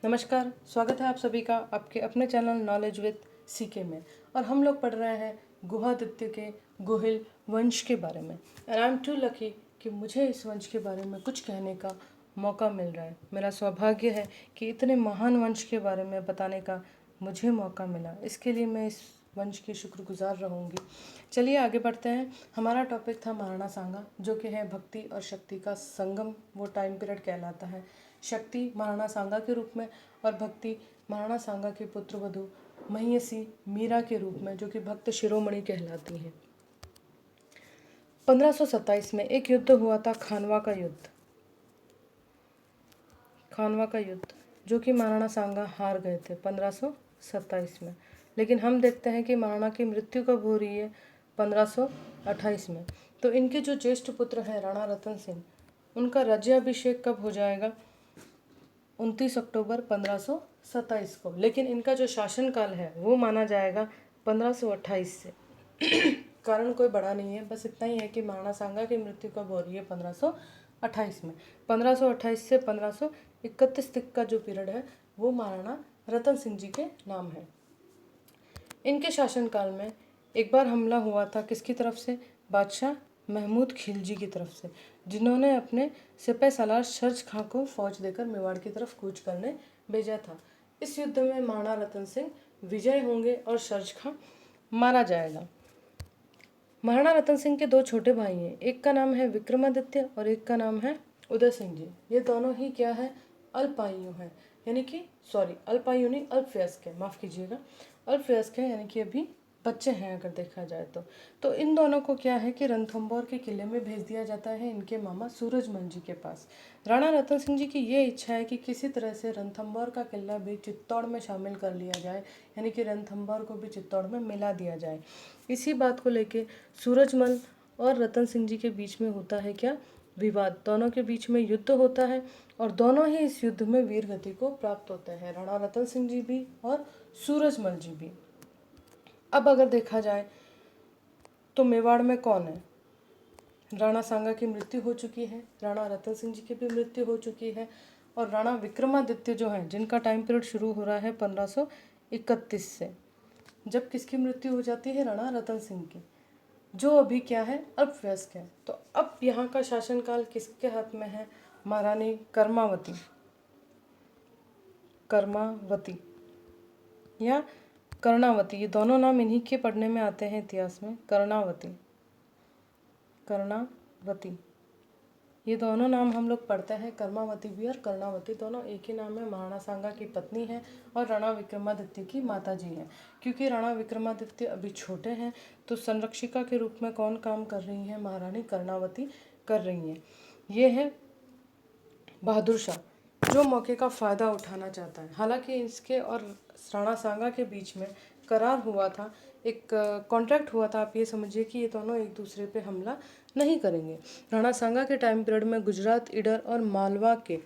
नमस्कार, स्वागत है आप सभी का आपके अपने चैनल नॉलेज विद सीके में। और हम लोग पढ़ रहे हैं गुहादित्य के गोहिल वंश के बारे में। And I am too lucky कि मुझे इस वंश के बारे में कुछ कहने का मौका मिल रहा है। मेरा सौभाग्य है कि इतने महान वंश के बारे में बताने का मुझे मौका मिला। इसके लिए मैं इस वंश की शुक्रगुजार रहूँगी। चलिए आगे बढ़ते हैं। हमारा टॉपिक था महाराणा सांगा, जो कि है भक्ति और शक्ति का संगम। वो टाइम पीरियड कहलाता है। शक्ति महाराणा सांगा के रूप में और भक्ति महाराणा सांगा के पुत्र वधू महिषी मीरा के रूप में, जो कि भक्त शिरोमणि कहलाती हैं। 1527 में एक युद्ध हुआ था, खानवा का युद्ध। खानवा का युद्ध जो कि महाराणा सांगा हार गए थे 1527 में। लेकिन हम देखते हैं कि महाराणा की मृत्यु कब हो रही है, 1528 में। तो इनके जो ज्येष्ठ पुत्र हैं राणा रतन सिंह, उनका राज्याभिषेक कब हो जाएगा, 29 अक्टूबर 1527 को। लेकिन इनका जो शासनकाल है वो माना जाएगा 1528 से। कारण कोई बड़ा नहीं है, बस इतना ही है कि महाराणा सांगा की मृत्यु कब हो रही है, 1528 में। 1528 से 1531 तक का जो पीरियड है वो महाराणा रतन सिंह जी के नाम है। इनके शासनकाल में एक बार हमला हुआ था, किसकी तरफ से, बादशाह महमूद खिलजी की तरफ से, जिन्होंने अपने सिपह सालार शर्ज खां को फौज देकर मेवाड़ की तरफ कूच करने भेजा था। इस युद्ध में महाराणा रतन सिंह विजय होंगे और शर्ज खां मारा जाएगा। महाराणा रतन सिंह के दो छोटे भाई हैं, एक का नाम है विक्रमादित्य और एक का नाम है उदय सिंह जी। ये दोनों ही क्या है, अल्पायु हैं, यानी कि अल्पायु नहीं, अल्पवयस्क है, माफ़ कीजिएगा, अल्पवयस्क है, यानी कि अभी बच्चे हैं अगर देखा जाए तो इन दोनों को क्या है कि रणथंभौर के किले में भेज दिया जाता है इनके मामा सूरजमल जी के पास। राणा रतन सिंह जी की ये इच्छा है कि किसी तरह से रणथंभौर का किला भी चित्तौड़ में शामिल कर लिया जाए, यानी कि रणथंभौर को भी चित्तौड़ में मिला दिया जाए। इसी बात को लेके सूरजमल और रतन सिंह जी के बीच में होता है क्या, विवाद। दोनों के बीच में युद्ध होता है और दोनों ही इस युद्ध में वीर गति को प्राप्त होते हैं, राणा रतन सिंह जी भी और सूरजमल जी भी। अब अगर देखा जाए तो मेवाड़ में कौन है, राणा सांगा की मृत्यु हो चुकी है, राणा रतन सिंह जी की भी मृत्यु हो चुकी है, और राणा विक्रमादित्य जो हैं, जिनका टाइम पीरियड शुरू हो रहा है 1531 से, जब किसकी मृत्यु हो जाती है, राणा रतन सिंह की, जो अभी क्या है, अल्पवयस्क है। तो अब यहाँ का शासनकाल किसके हाथ में है, महारानी कर्मावती या कर्णावती, ये दोनों नाम इन्हीं के पढ़ने में आते हैं इतिहास में। कर्णावती, ये दोनों नाम हम लोग पढ़ते हैं, कर्मावती भी और कर्णावती, दोनों एक ही नाम है। महाराणा सांगा की पत्नी है और राणा विक्रमादित्य की माता जी हैं। क्योंकि राणा विक्रमादित्य अभी छोटे हैं तो संरक्षिका के रूप में कौन काम कर रही है, महारानी कर्णावती कर रही हैं। ये है बहादुर शाह, जो मौके का फ़ायदा उठाना चाहता है। हालांकि इसके और राणा सांगा के बीच में करार हुआ था, एक कॉन्ट्रैक्ट हुआ था, आप ये समझिए कि ये दोनों एक दूसरे पे हमला नहीं करेंगे। राणा सांगा के टाइम पीरियड में गुजरात, ईडर और मालवा के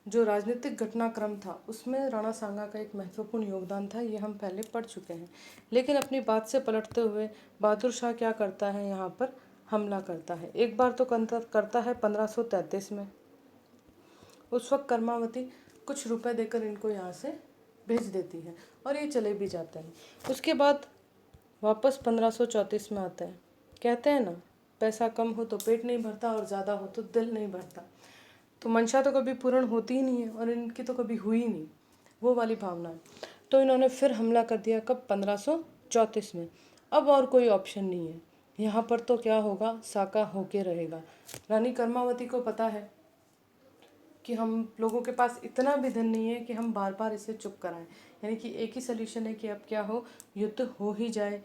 जो राजनीतिक घटनाक्रम था उसमें राणा सांगा का एक महत्वपूर्ण योगदान था, ये हम पहले पढ़ चुके हैं। लेकिन अपनी बात से पलटते हुए बहादुर शाह क्या करता है, यहाँ पर हमला करता है। एक बार तो करता है 1533 में। उस वक्त कर्मावती कुछ रुपए देकर इनको यहाँ से भेज देती है और ये चले भी जाते हैं। उसके बाद वापस 1534 में आता है। कहते हैं ना, पैसा कम हो तो पेट नहीं भरता और ज़्यादा हो तो दिल नहीं भरता। तो मंशा तो कभी पूर्ण होती ही नहीं है और इनकी तो कभी हुई ही नहीं, वो वाली भावना है। तो इन्होंने फिर हमला कर दिया, कब, 1534 में। अब और कोई ऑप्शन नहीं है यहाँ पर, तो क्या होगा, साका होके रहेगा। रानी कर्मावती को पता है कि हम लोगों के पास इतना भी धन नहीं है कि हम बार बार इसे चुप कराएं, यानी कि एक ही सल्यूशन है कि अब क्या हो, युद्ध हो ही जाए,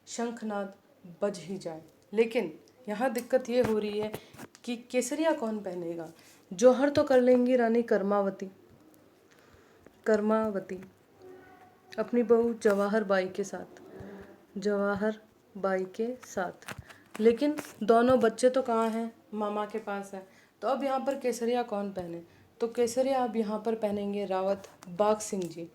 शंखनाद बज ही जाए। लेकिन यहाँ दिक्कत ये हो रही है कि केसरिया कौन पहनेगा। जौहर तो कर लेंगी रानी कर्मावती अपनी बहू जवाहर बाई के साथ, लेकिन दोनों बच्चे तो कहाँ हैं, मामा के पास है। तो अब यहाँ पर केसरिया कौन पहने, तो केसरिया अब यहाँ पर पहनेंगे रावत बाघ सिंह जी,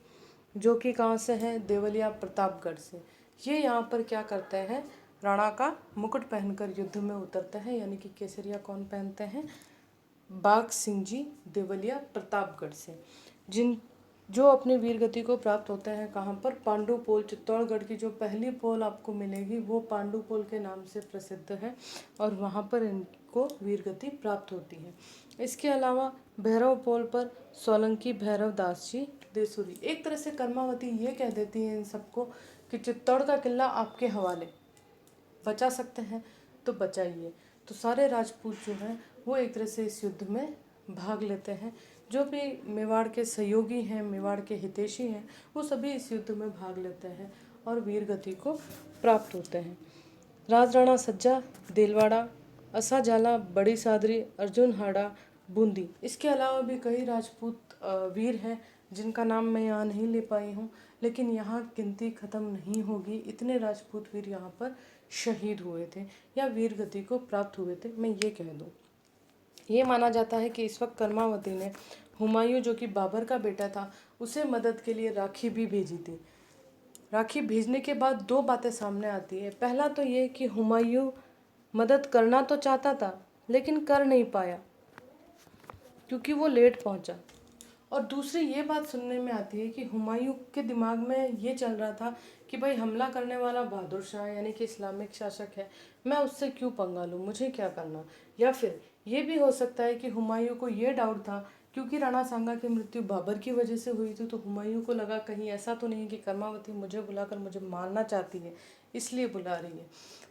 जो कि कहाँ से हैं, देवलिया प्रतापगढ़ से। ये यहाँ पर क्या करते हैं, राणा का मुकुट पहनकर युद्ध में उतरते हैं, यानी कि केसरिया कौन पहनते हैं, बाघ सिंह जी देवलिया प्रतापगढ़ से, जो अपनी वीर गति को प्राप्त होते हैं कहाँ पर, पांडु पोल। चित्तौड़गढ़ की जो पहली पोल आपको मिलेगी वो पांडु पोल के नाम से प्रसिद्ध है और वहाँ पर इनको वीर गति प्राप्त होती है। इसके अलावा भैरव पोल पर सोलंकी भैरव दास जी देसुरी। एक तरह से कर्मावती ये कह देती है इन सबको कि चित्तौड़ का किला आपके हवाले, बचा सकते हैं तो बचाइए। तो सारे राजपूत जो हैं वो एक तरह से इस युद्ध में भाग लेते हैं। जो भी मेवाड़ के सहयोगी हैं, मेवाड़ के हितैषी हैं, वो सभी इस युद्ध में भाग लेते हैं और वीर गति को प्राप्त होते हैं। राजराणा सज्जा, देलवाड़ा, असाजाला, बड़ी सादरी, अर्जुन हाड़ा, बूंदी। इसके अलावा भी कई राजपूत वीर हैं जिनका नाम मैं यहाँ नहीं ले पाई हूँ, लेकिन यहाँ गिनती ख़त्म नहीं होगी। इतने राजपूत वीर यहाँ पर शहीद हुए थे या वीर गति को प्राप्त हुए थे, मैं ये कह दूँ। ये माना जाता है कि इस वक्त कर्मावती ने हुमायूं, जो कि बाबर का बेटा था, उसे मदद के लिए राखी भी भेजी थी। राखी भेजने के बाद दो बातें सामने आती है। पहला तो ये कि हुमायूं मदद करना तो चाहता था लेकिन कर नहीं पाया क्योंकि वो लेट पहुंचा। और दूसरी ये बात सुनने में आती है कि हुमायूं के दिमाग में ये चल रहा था कि भाई हमला करने वाला बहादुर शाह यानी कि इस्लामिक शासक है, मैं उससे क्यों पंगा लूँ, मुझे क्या करना। या फिर ये भी हो सकता है कि हुमायूं को ये डाउट था क्योंकि राणा सांगा की मृत्यु बाबर की वजह से हुई थी, तो हुमायूं को लगा कहीं ऐसा तो नहीं कि कर्मावती मुझे बुलाकर मुझे मारना चाहती है इसलिए बुला रही है।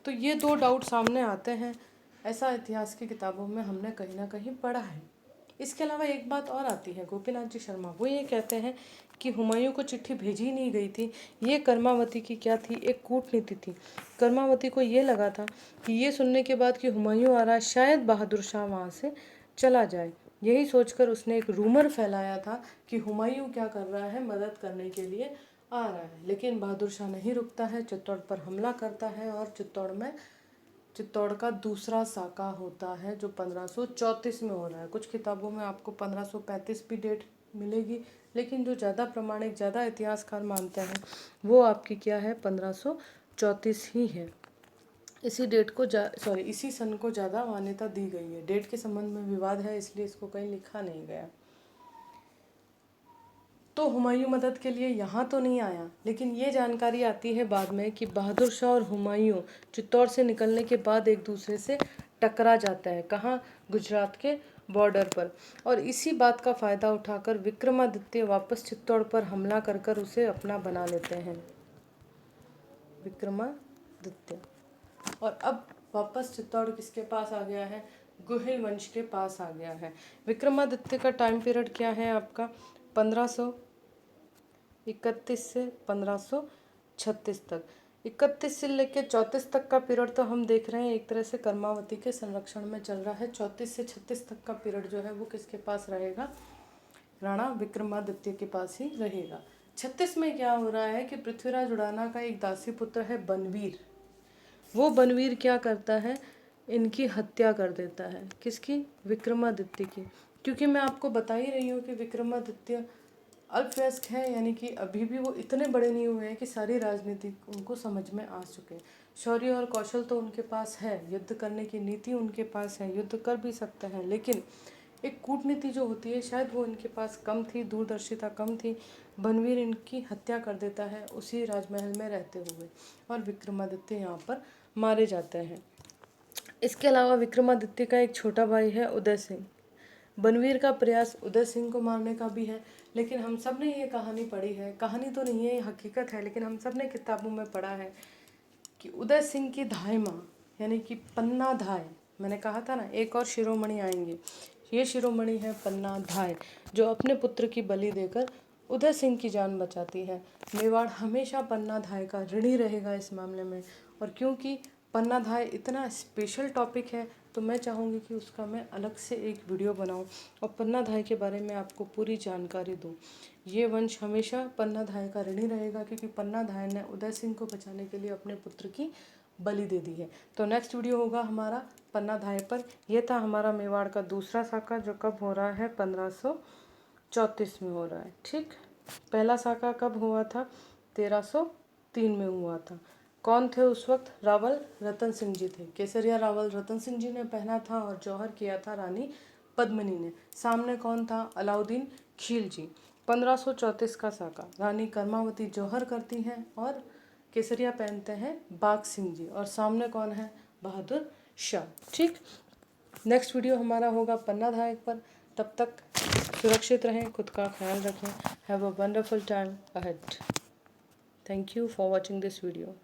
तो ये दो डाउट सामने आते हैं, ऐसा इतिहास की किताबों में हमने कहीं ना कहीं पढ़ा है। इसके अलावा एक बात और आती है, गोपीनाथ जी शर्मा वो ये कहते हैं कि हुमायूं को चिट्ठी भेजी नहीं गई थी। ये कर्मावती की क्या थी, एक कूटनीति थी। कर्मावती को ये लगा था कि ये सुनने के बाद कि हुमायूं आ रहा है शायद बहादुर शाह वहाँ से चला जाए। यही सोचकर उसने एक रूमर फैलाया था कि हुमायूं क्या कर रहा है, मदद करने के लिए आ रहा है। लेकिन बहादुर शाह नहीं रुकता है, चित्तौड़ पर हमला करता है और चित्तौड़ का दूसरा साका होता है जो 1534 में हो रहा है। कुछ किताबों में आपको 1535 भी डेट मिलेगी, लेकिन जो ज़्यादा प्रमाणिक, ज़्यादा इतिहासकार मानते हैं वो आपकी क्या है, 1534 ही है। इसी डेट को इसी सन को ज़्यादा मान्यता दी गई है। डेट के संबंध में विवाद है इसलिए इसको कहीं लिखा नहीं गया। तो हुमायूं मदद के लिए यहाँ तो नहीं आया, लेकिन ये जानकारी आती है बाद में कि बहादुर शाह और हुमायूं चित्तौड़ से निकलने के बाद एक दूसरे से टकरा जाता है। कहाँ, गुजरात के बॉर्डर पर। और इसी बात का फ़ायदा उठाकर विक्रमादित्य वापस चित्तौड़ पर हमला कर कर उसे अपना बना लेते हैं, विक्रमादित्य। और अब वापस चित्तौड़ किसके पास आ गया है, गुहिल वंश के पास आ गया है। विक्रमादित्य का टाइम पीरियड क्या है आपका, 1531 से 1536 तक। 31 से लेकर 34 तक का पीरियड तो हम देख रहे हैं एक तरह से कर्मावती के संरक्षण में चल रहा है। 34 से 36 तक का पीरियड जो है वो किसके पास रहेगा, राणा विक्रमादित्य के पास ही रहेगा। 36 में क्या हो रहा है कि पृथ्वीराज उड़ाना का एक दासी पुत्र है बनवीर। वो बनवीर क्या करता है, इनकी हत्या कर देता है। किसकी, विक्रमादित्य की। क्योंकि मैं आपको बता ही रही हूँ कि विक्रमादित्य अल्पवयस्क है, यानी कि अभी भी वो इतने बड़े नहीं हुए हैं कि सारी राजनीति उनको समझ में आ चुके। शौर्य और कौशल तो उनके पास है, युद्ध करने की नीति उनके पास है, युद्ध कर भी सकते हैं, लेकिन एक कूटनीति जो होती है शायद वो इनके पास कम थी, दूरदर्शिता कम थी। बनवीर इनकी हत्या कर देता है उसी राजमहल में रहते हुए और विक्रमादित्य यहाँ पर मारे जाते हैं। इसके अलावा विक्रमादित्य का एक छोटा भाई है उदय सिंह। बनवीर का प्रयास उदय सिंह को मारने का भी है, लेकिन हम सब ने ये कहानी पढ़ी है, कहानी तो नहीं है ये हकीकत है, लेकिन हम सब ने किताबों में पढ़ा है कि उदय सिंह की धाय माँ यानी कि पन्ना धाय, मैंने कहा था ना एक और शिरोमणि आएंगे, ये शिरोमणि है पन्ना धाय, जो अपने पुत्र की बलि देकर उदय सिंह की जान बचाती है। मेवाड़ हमेशा पन्ना धाय का ऋणी रहेगा इस मामले में। और क्योंकि पन्ना धाय इतना स्पेशल टॉपिक है तो मैं चाहूँगी कि उसका मैं अलग से एक वीडियो बनाऊं और पन्ना धाय के बारे में आपको पूरी जानकारी दूं। ये वंश हमेशा पन्ना धाय का ऋणी रहेगा क्योंकि पन्ना धाय ने उदय सिंह को बचाने के लिए अपने पुत्र की बलि दे दी है। तो नेक्स्ट वीडियो होगा हमारा पन्ना धाय पर। यह था हमारा मेवाड़ का दूसरा साका जो कब हो रहा है, 1534 में हो रहा है। ठीक, पहला साका कब हुआ था, 1303 में हुआ था। कौन थे उस वक्त, रावल रतन सिंह जी थे। केसरिया रावल रतन सिंह जी ने पहना था और जौहर किया था रानी पद्मिनी ने। सामने कौन था, अलाउद्दीन खिलजी। 1534 का साका रानी कर्मावती जौहर करती हैं और केसरिया पहनते हैं बाग सिंह जी, और सामने कौन है? बहादुर शाह। ठीक, नेक्स्ट वीडियो हमारा होगा पन्ना धायक पर। तब तक सुरक्षित रहें, खुद का ख्याल रखें। Have a wonderful time ahead. Thank you for watching this video.